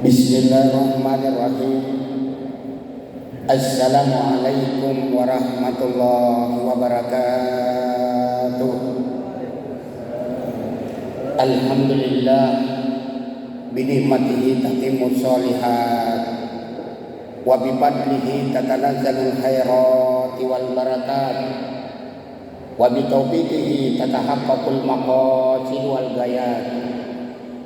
Bismillahirrahmanirrahim. Assalamualaikum warahmatullahi wabarakatuh. Alhamdulillah binikmatihi tatimmus sholihat wa bifadlihi tatanazzalul khairati wal barakat wa bitaufiqihi tatahaqqaqul maqasid wal ghayat.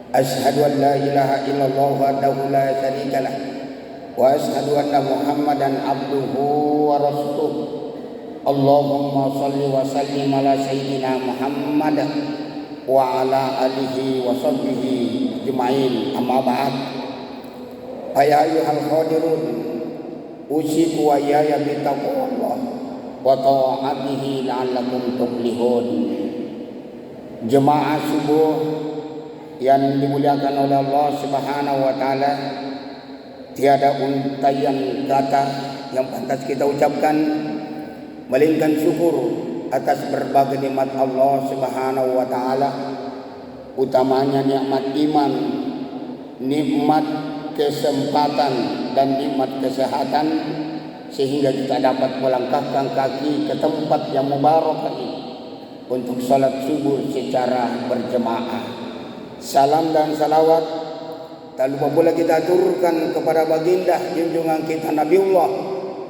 Asyhadu an la ilaha illallah wahdahu la syarika lah wa asyhadu anna Muhammadan abduhu wa rasuluh. Allahumma shalli wa sallim ala sayyidina Muhammad wa ala alihi wa sahbihi ajma'in. Amma ba'd. Ya ayyuhal hadirun, usiku wa iyaya bi taqwallah wa ta'atihi la'allakum tuflihun. Jemaah subuh yang dimuliakan oleh Allah Subhanahu wa taala, tiada untayan kata yang pantas kita ucapkan melainkan syukur atas berbagai nikmat Allah Subhanahu wa taala, utamanya nikmat iman, nikmat kesempatan dan nikmat kesehatan, sehingga kita dapat melangkahkan kaki ke tempat yang mubarak ini untuk salat subuh secara berjemaah. Salam dan salawat tak lupa pula kita aturkan kepada baginda junjungan kita Nabiullah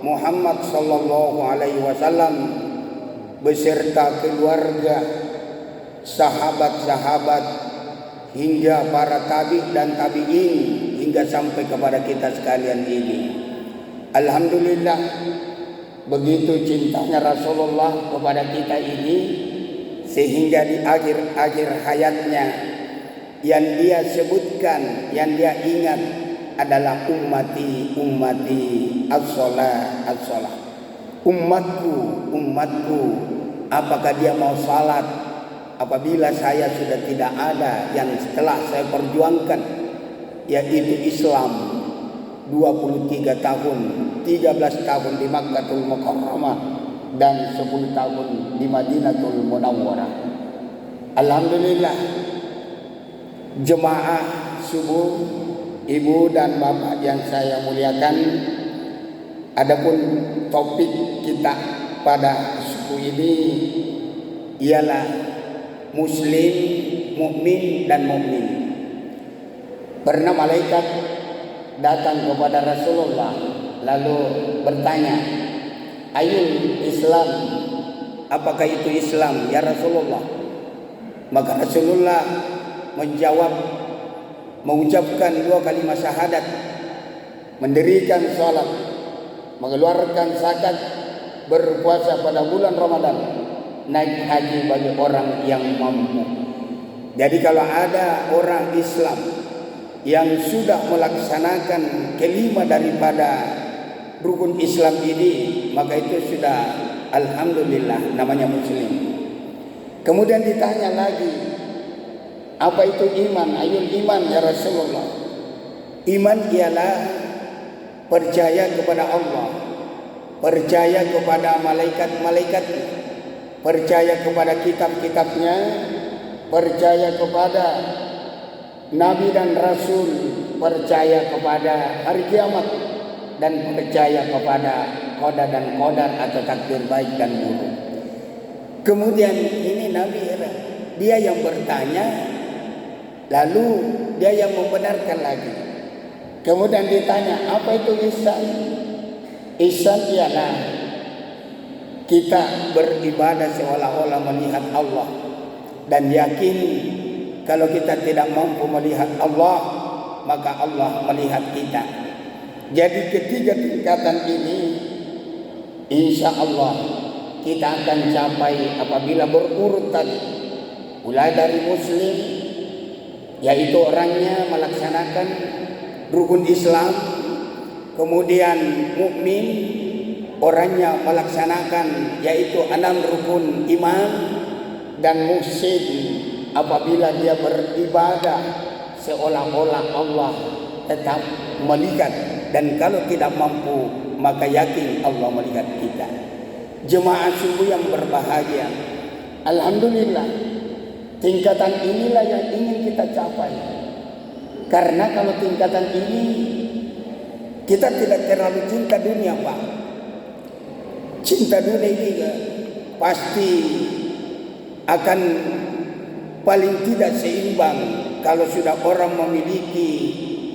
Muhammad sallallahu alaihi wasallam beserta keluarga, sahabat-sahabat hingga para tabi' dan tabi'in hingga sampai kepada kita sekalian ini. Alhamdulillah, begitu cintanya Rasulullah kepada kita ini sehingga di akhir-akhir hayatnya yang dia sebutkan, yang dia ingat adalah ummati as-shalah. Umatku, apakah dia mau salat apabila saya sudah tidak ada yang setelah saya perjuangkan, yaitu Islam 23 tahun, 13 tahun di Makkahul Mukarramah dan 10 tahun di Madinatul Munawwarah. Alhamdulillah, jemaah subuh, ibu dan bapak yang saya muliakan, adapun topik kita pada subuh ini ialah muslim, mukmin dan mukmin. Pernah malaikat datang kepada Rasulullah lalu bertanya, "Ayul Islam?" Apakah itu Islam ya Rasulullah? Maka Rasulullah mengucapkan 2 kalimat syahadat, mendirikan salat, mengeluarkan zakat, berpuasa pada bulan Ramadan, naik haji bagi orang yang mampu. Jadi kalau ada orang Islam yang sudah melaksanakan kelima daripada rukun Islam ini, maka itu sudah alhamdulillah namanya muslim. Kemudian ditanya lagi, apa itu iman? Ayul iman ya Rasulullah. Iman ialah percaya kepada Allah, percaya kepada malaikat-malaikatnya, percaya kepada kitab-kitabnya, percaya kepada nabi dan rasul, percaya kepada hari kiamat, dan percaya kepada qada dan qadar atau takdir baik dan buruk. Kemudian ini nabi dia yang bertanya, lalu dia yang membenarkan lagi. Kemudian ditanya, apa itu ihsan? Ihsan ialah kita beribadah seolah-olah melihat Allah dan yakin kalau kita tidak mampu melihat Allah, maka Allah melihat kita. Jadi ketiga tingkatan ini insya Allah kita akan capai apabila berurut tadi, mulai dari muslim, yaitu orangnya melaksanakan rukun Islam, kemudian mukmin, orangnya melaksanakan yaitu 6 rukun iman, dan muhsin apabila dia beribadah seolah-olah Allah tetap melihat, dan kalau tidak mampu maka yakin Allah melihat kita. Jemaah subuh yang berbahagia, alhamdulillah, tingkatan inilah yang ingin kita capai. Karena kalau tingkatan ini kita tidak terlalu cinta dunia, Pak. Cinta dunia ini pasti akan paling tidak seimbang kalau sudah orang memiliki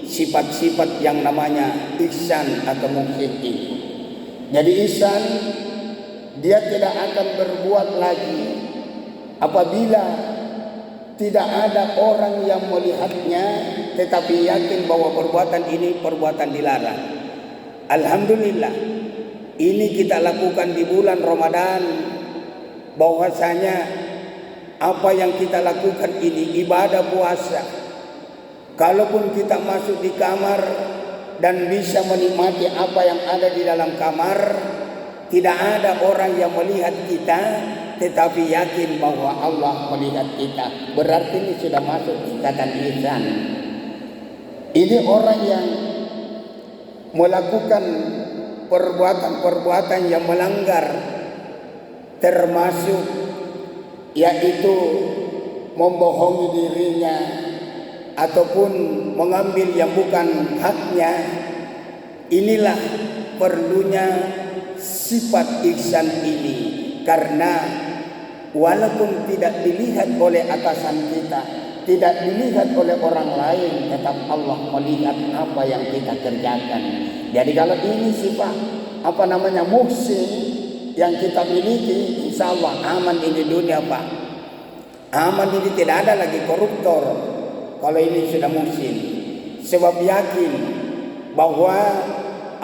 sifat-sifat yang namanya ihsan atau muhsin itu. Jadi ihsan, dia tidak akan berbuat lagi apabila tidak ada orang yang melihatnya tetapi yakin bahwa perbuatan ini perbuatan dilarang. Alhamdulillah, ini kita lakukan di bulan Ramadan, bahwasanya apa yang kita lakukan ini ibadah puasa. Kalaupun kita masuk di kamar dan bisa menikmati apa yang ada di dalam kamar, tidak ada orang yang melihat kita, tetapi yakin bahwa Allah melihat kita. Berarti ini sudah masuk tingkatan ihsan. Ini orang yang melakukan perbuatan-perbuatan yang melanggar, termasuk yaitu membohongi dirinya ataupun mengambil yang bukan haknya. Inilah perlunya sifat ihsan ini, karena walaupun tidak dilihat oleh atasan kita, tidak dilihat oleh orang lain, tetap Allah melihat apa yang kita kerjakan. Jadi kalau ini sifat muhsin yang kita miliki, insya Allah aman ini dunia, Pak. Aman ini, tidak ada lagi koruptor kalau ini sudah muhsin. Sebab yakin bahwa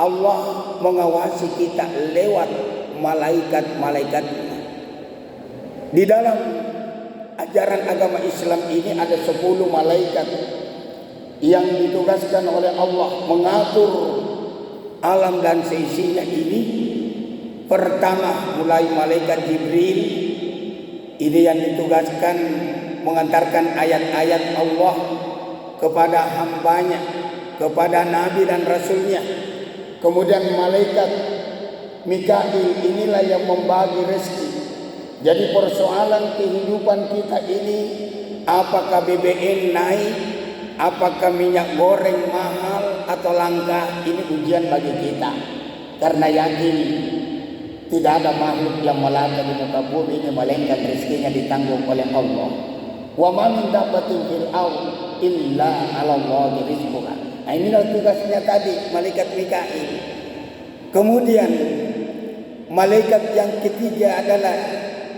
Allah mengawasi kita lewat malaikat-malaikatnya. Di dalam ajaran agama Islam ini ada 10 malaikat yang ditugaskan oleh Allah mengatur alam dan seisinya ini. Pertama mulai malaikat Jibril, ini yang ditugaskan mengantarkan ayat-ayat Allah kepada hambanya, kepada nabi dan rasulnya. Kemudian malaikat Mikail, inilah yang membagi rezeki. Jadi persoalan kehidupan kita ini, apakah BBM naik, apakah minyak goreng mahal atau langka, ini ujian bagi kita. Karena yakin tidak ada makhluk yang melata di muka bumi ini melainkan rezekinya ditanggung oleh Allah. Wa ma min dabbatin fil ardh illa 'ala Allahi rizquha. Nah, inilah tugasnya tadi malaikat Mikail. Kemudian malaikat yang ketiga adalah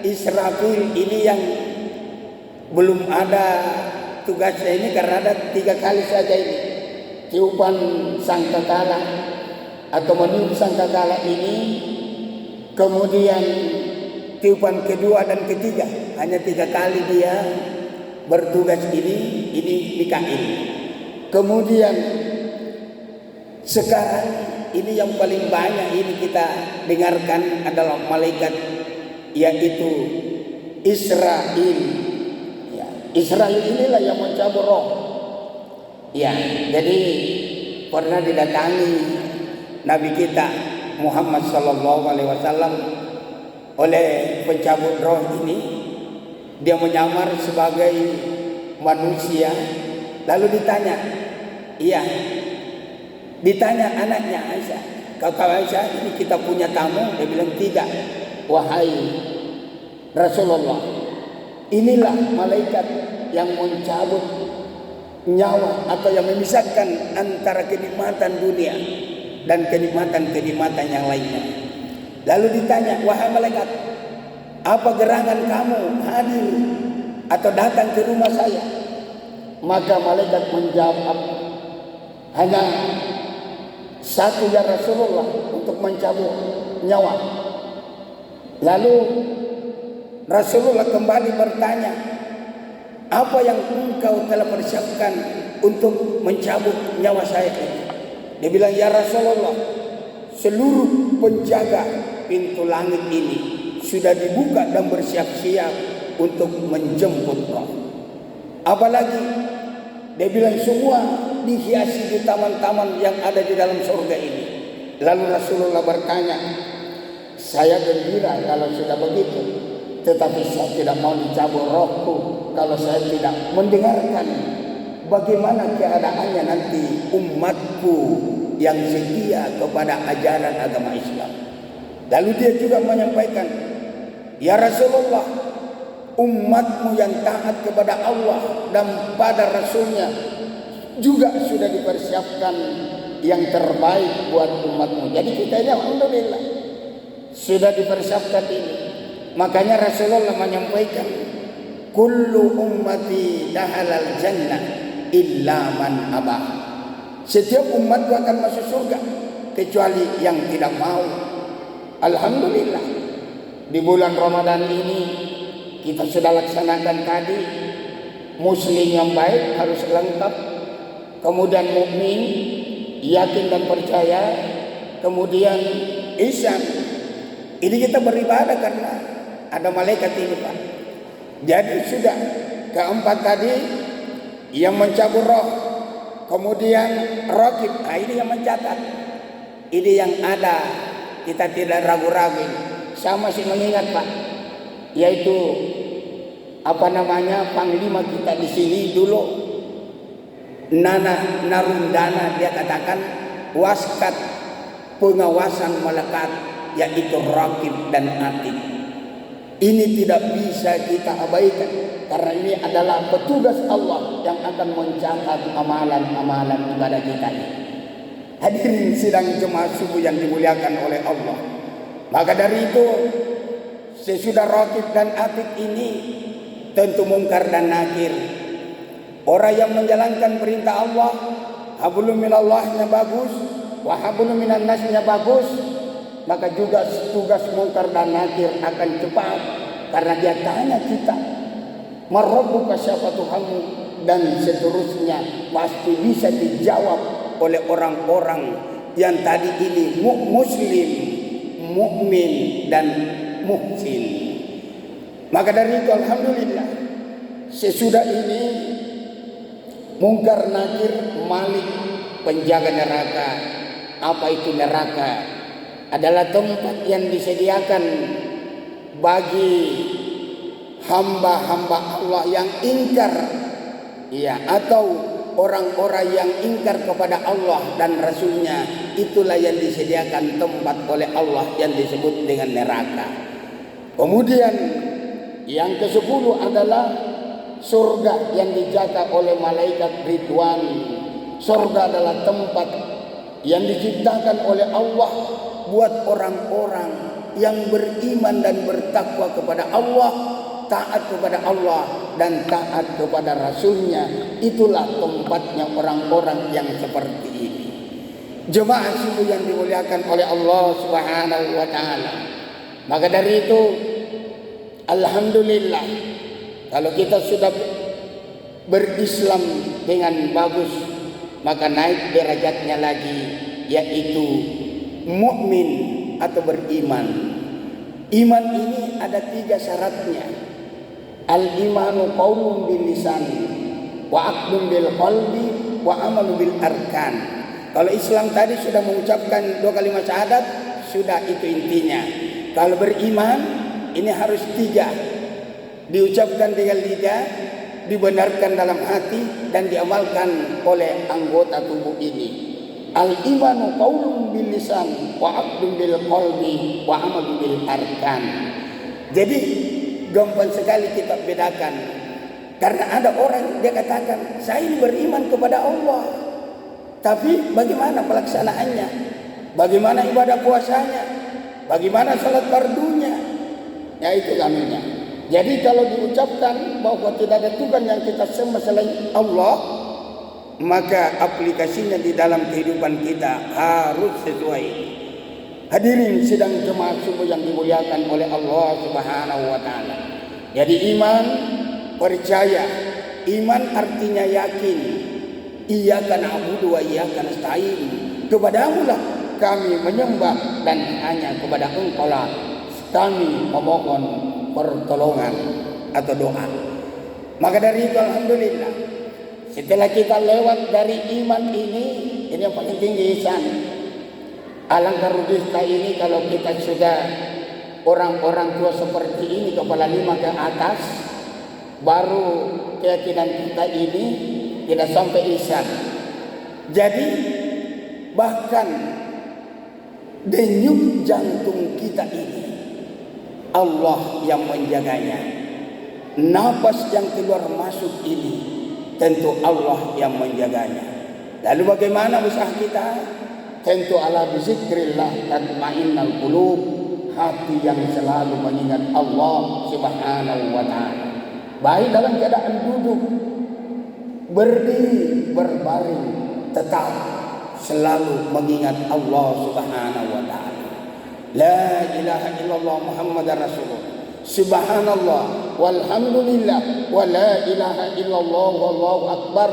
Israfil, ini yang belum ada tugasnya ini karena ada 3 kali saja ini tiupan sangkakala atau meniup sangkakala ini. Kemudian tiupan kedua dan ketiga, hanya 3 kali dia bertugas ini Mikail. Kemudian sekarang ini yang paling banyak ini kita dengarkan adalah malaikat, yaitu Israel. Ya, Israel inilah yang mencabut roh. Ya, jadi pernah didatangi Nabi kita Muhammad sallallahu alaihi wasallam oleh pencabut roh ini. Dia menyamar sebagai manusia, lalu ditanya anaknya Aisyah, kata Aisyah, ini kita punya tamu. Dia bilang tidak, wahai Rasulullah, inilah malaikat yang mencabut nyawa atau yang memisahkan antara kenikmatan dunia dan kenikmatan yang lainnya. Lalu ditanya, wahai malaikat, apa gerangan kamu hadir atau datang ke rumah saya? Maka malaikat menjawab, hanya satu ya Rasulullah, untuk mencabut nyawa. Lalu Rasulullah kembali bertanya, apa yang engkau telah persiapkan untuk mencabut nyawa saya? Dia bilang, ya Rasulullah, seluruh penjaga pintu langit ini sudah dibuka dan bersiap-siap untuk menjemput roh. Apalagi dia bilang semua dihiasi di taman-taman yang ada di dalam surga ini. Lalu Rasulullah bertanya, saya gembira kalau sudah begitu, tetapi saya tidak mau dicabut rohku kalau saya tidak mendengarkan bagaimana keadaannya nanti umatku yang setia kepada ajaran agama Islam. Lalu dia juga menyampaikan, ya Rasulullah, umatmu yang taat kepada Allah dan pada Rasulnya juga sudah dipersiapkan yang terbaik buat umatmu. Jadi kita ini alhamdulillah sudah dipersiapkan ini. Makanya Rasulullah menyampaikan, kullu ummati dahalal jannah illa man abah. Setiap umatku akan masuk surga kecuali yang tidak mau. Alhamdulillah di bulan Ramadan ini kita sudah laksanakan tadi. Muslim yang baik harus lengkap, kemudian mukmin, yakin dan percaya, kemudian ihsan. Ini kita beribadah karena ada malaikat ini, Pak. Jadi sudah keempat tadi yang mencabut roh, kemudian raqib. Nah, ini yang mencatat. Ini yang ada, kita tidak ragu-ragu. Saya masih mengingat, Pak, yaitu panglima kita di sini dulu, Nana Narundana, dia katakan waskat pengawasan melekat, yaitu raqib dan atid. Ini tidak bisa kita abaikan karena ini adalah petugas Allah yang akan mencatat amalan-amalan ibadah kita ini. Hadirin sidang jemaah subuh yang dimuliakan oleh Allah. Maka dari itu sesudah raqib dan atid ini tentu mungkar dan nakir. Orang yang menjalankan perintah Allah, hablum minallahnya bagus, wa hablum minan nasnya bagus, maka juga tugas mungkar dan nakir akan cepat karena dia tanya kita, marabbuka, siapa Tuhanmu, dan seterusnya pasti bisa dijawab oleh orang-orang yang tadi ini muslim, mukmin dan muhsin. Maka dari itu alhamdulillah sesudah ini mungkar nakir, malik, penjaga neraka. Apa itu neraka? Adalah tempat yang disediakan bagi hamba-hamba Allah yang ingkar, atau orang-orang yang ingkar kepada Allah dan Rasulnya. Itulah yang disediakan tempat oleh Allah yang disebut dengan neraka. Kemudian yang ke-10 adalah surga yang dijaga oleh malaikat Ridwan. Surga adalah tempat yang diciptakan oleh Allah buat orang-orang yang beriman dan bertakwa kepada Allah, taat kepada Allah dan taat kepada Rasulnya. Itulah tempatnya orang-orang yang seperti ini. Jemaah subuh yang dimuliakan oleh Allah Subhanahu wa taala. Maka dari itu alhamdulillah kalau kita sudah berislam dengan bagus, maka naik derajatnya lagi, yaitu mukmin atau beriman. Iman ini ada 3 syaratnya. Al-imanu qaulun bil lisan, wa aqdun bil qalbi, wa amalu bil arkan. Kalau Islam tadi sudah mengucapkan 2 kalimat syahadat, sudah itu intinya. Kalau beriman ini harus 3, diucapkan dengan lidah, dibenarkan dalam hati, dan diamalkan oleh anggota tubuh ini. Al-imanu qaulun bil lisan wa aqdun bil qalbi wa amalu bil arkan. Jadi gampang sekali kita bedakan. Karena ada orang dia katakan, saya ini beriman kepada Allah, tapi bagaimana pelaksanaannya? Bagaimana ibadah puasanya? Bagaimana salat fardunya? Ya itu namanya. Jadi kalau diucapkan bahwa tidak ada Tuhan yang kita sembah selain Allah, maka aplikasinya di dalam kehidupan kita harus sesuai. Hadirin sidang jemaah subuh yang dimuliakan oleh Allah Subhanahu wa taala. Jadi iman, percaya. Iman artinya yakin. Iyyaka na'budu wa iyyaka nasta'in. Kepadamu lah kami menyembah dan hanya kepada Engkau lah kami memohon pertolongan atau doa. Maka dari itu alhamdulillah, setelah kita lewat dari iman ini yang paling tinggi ihsan. Alangkah ruginya ini kalau kita sudah orang-orang tua seperti ini, kepala 5 ke atas, baru keyakinan kita ini tidak sampai isya. Jadi bahkan denyut jantung kita ini Allah yang menjaganya. Napas yang keluar masuk ini tentu Allah yang menjaganya. Lalu bagaimana usaha kita? Tentu ala bizikrillah tatmainnal qulub, hati yang selalu mengingat Allah Subhanahu wa taala. Baik dalam keadaan duduk, berdiri, berbaring, tetap selalu mengingat Allah Subhanahu wa taala. La ilaha illallah Muhammadar Rasulullah. Subhanallah walhamdulillah wa la ilaha illallah wallahu akbar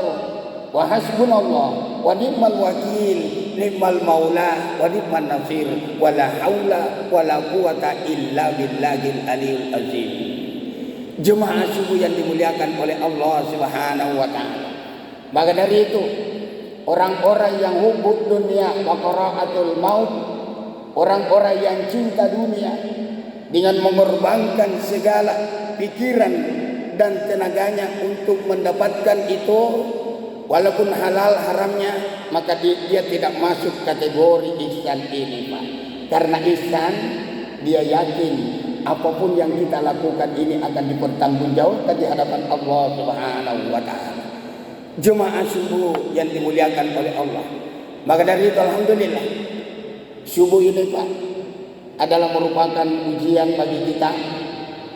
wa hasbunallah wa ni'mal wakil ni'mal maula wa ni'man nasir wa la haula wa la quwata illa billahil aliyil azim. Jemaah subuh yang dimuliakan oleh Allah Subhanahu wa taala. Maka dari itu orang-orang yang hubub dunia wa qara'atul maut, orang-orang yang cinta dunia dengan mengorbankan segala pikiran dan tenaganya untuk mendapatkan itu, walaupun halal haramnya, maka dia tidak masuk kategori ihsan ini, Pak. Karena ihsan, dia yakin apapun yang kita lakukan ini akan dipertanggungjawabkan di hadapan Allah Subhanahu wa taala. Jemaah subuh yang dimuliakan oleh Allah. Maka dari itu alhamdulillah, subuh ini, Pak, adalah merupakan ujian bagi kita,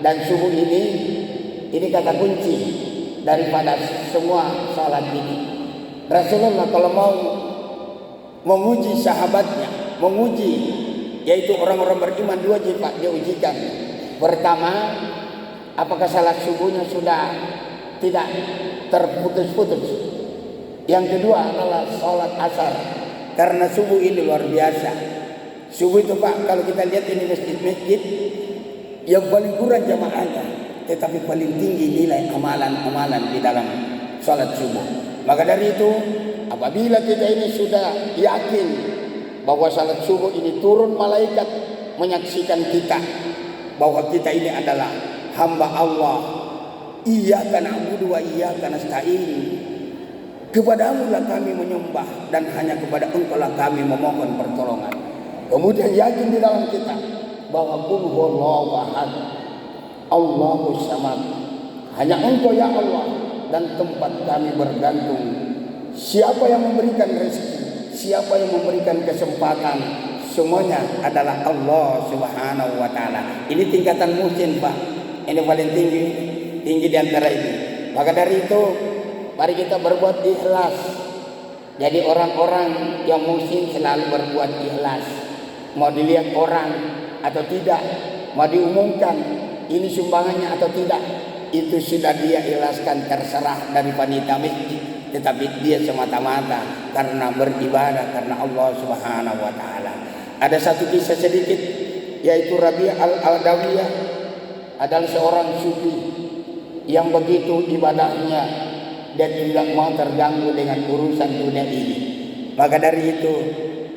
dan subuh ini kata kunci daripada semua salat ini. Rasulullah kalau mau menguji sahabatnya, menguji yaitu orang-orang beriman, dua Pak dia ujikan. Pertama, apakah salat subuhnya sudah tidak terputus-putus. Yang kedua adalah salat asar, karena subuh ini luar biasa. Subuh itu, Pak, kalau kita lihat ini masjid-masjid yang paling kurang jamaahnya, tetapi paling tinggi nilai amalan-amalan di dalam salat subuh. Maka dari itu, apabila kita ini sudah yakin bahwa salat subuh ini turun malaikat menyaksikan kita bahwa kita ini adalah hamba Allah, iyyaka na'budu wa iyyaka nasta'in, kepadamu lah kami menyembah dan hanya kepada Engkau lah kami memohon pertolongan. Kemudian yakin di dalam kita bahwa qul huwallahu ahad, Allahus samad, hanya Engkau ya Allah dan tempat kami bergantung. Siapa yang memberikan rezeki, siapa yang memberikan kesempatan, semuanya adalah Allah Subhanahu wa taala. Ini tingkatan muhsin, Pak. Ini paling tinggi di antara itu. Maka dari itu mari kita berbuat ikhlas. Jadi orang-orang yang muhsin selalu berbuat ikhlas. Mau dilihat orang atau tidak, mau diumumkan ini sumbangannya atau tidak, itu sudah dia ikhlaskan, terserah dari panitia masjid, tetapi dia semata-mata karena beribadah karena Allah Subhanahu wa taala. Ada satu kisah sedikit, yaitu Rabi' al-Adawiyah adalah seorang sufi yang begitu ibadahnya dan tidak mau terganggu dengan urusan dunia ini. Maka dari itu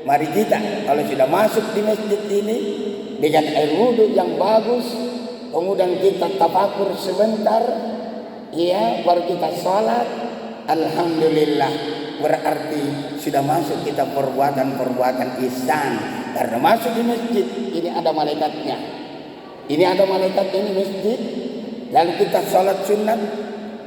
mari kita kalau sudah masuk di masjid ini dengan air wudhu yang bagus, kemudian kita tafakur sebentar, ya, baru kita sholat, alhamdulillah, berarti sudah masuk kita perbuatan ihsan. Karena masuk di masjid ini ada malaikatnya, ini ada malaikat ini masjid. Lalu kita sholat sunat,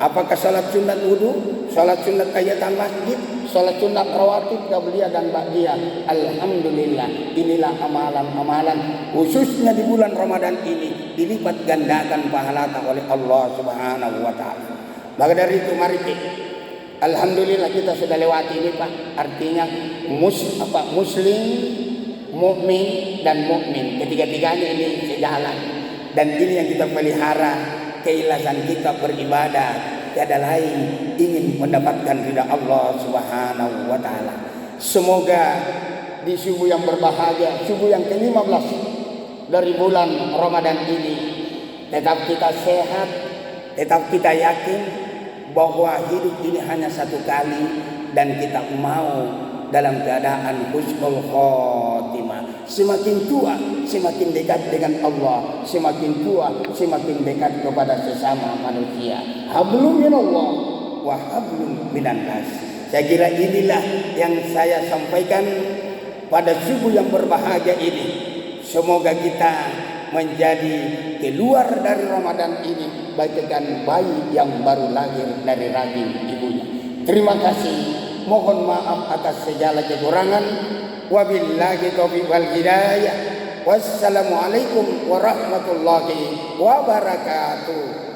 apakah sholat sunat wudhu, sholat sunat tahiyatul masjid, sholat sunat rawatib qabliyah dan ba'diyah, alhamdulillah, inilah amalan-amalan khususnya di bulan Ramadan ini dilipat gandakan pahala oleh Allah Subhanahu wa taala. Maka dari itu mari kita, alhamdulillah kita sudah lewati ini, Pak. Artinya muslim, mukmin dan mukmin, ketiga-tiganya ini sejalan, dan ini yang kita pelihara, keikhlasan kita beribadah tiada lain ingin mendapatkan ridha Allah Subhanahu wa taala. Semoga di subuh yang berbahagia, subuh yang ke-15 dari bulan Ramadan ini, tetap kita sehat, tetap kita yakin bahwa hidup ini hanya satu kali dan kita mau dalam keadaan husnul khotimah. Semakin tua semakin dekat dengan Allah, semakin tua semakin dekat kepada sesama manusia. Hablum minallah wa hablum minan nas. Saya kira inilah yang saya sampaikan pada subuh yang berbahagia ini. Semoga kita menjadi keluar dari Ramadan ini bagaikan bayi yang baru lahir dari rahim ibunya. Terima kasih. Mohon maaf atas segala kekurangan. Wabillahi taufiq wal hidayah. Wassalamualaikum warahmatullahi wabarakatuh.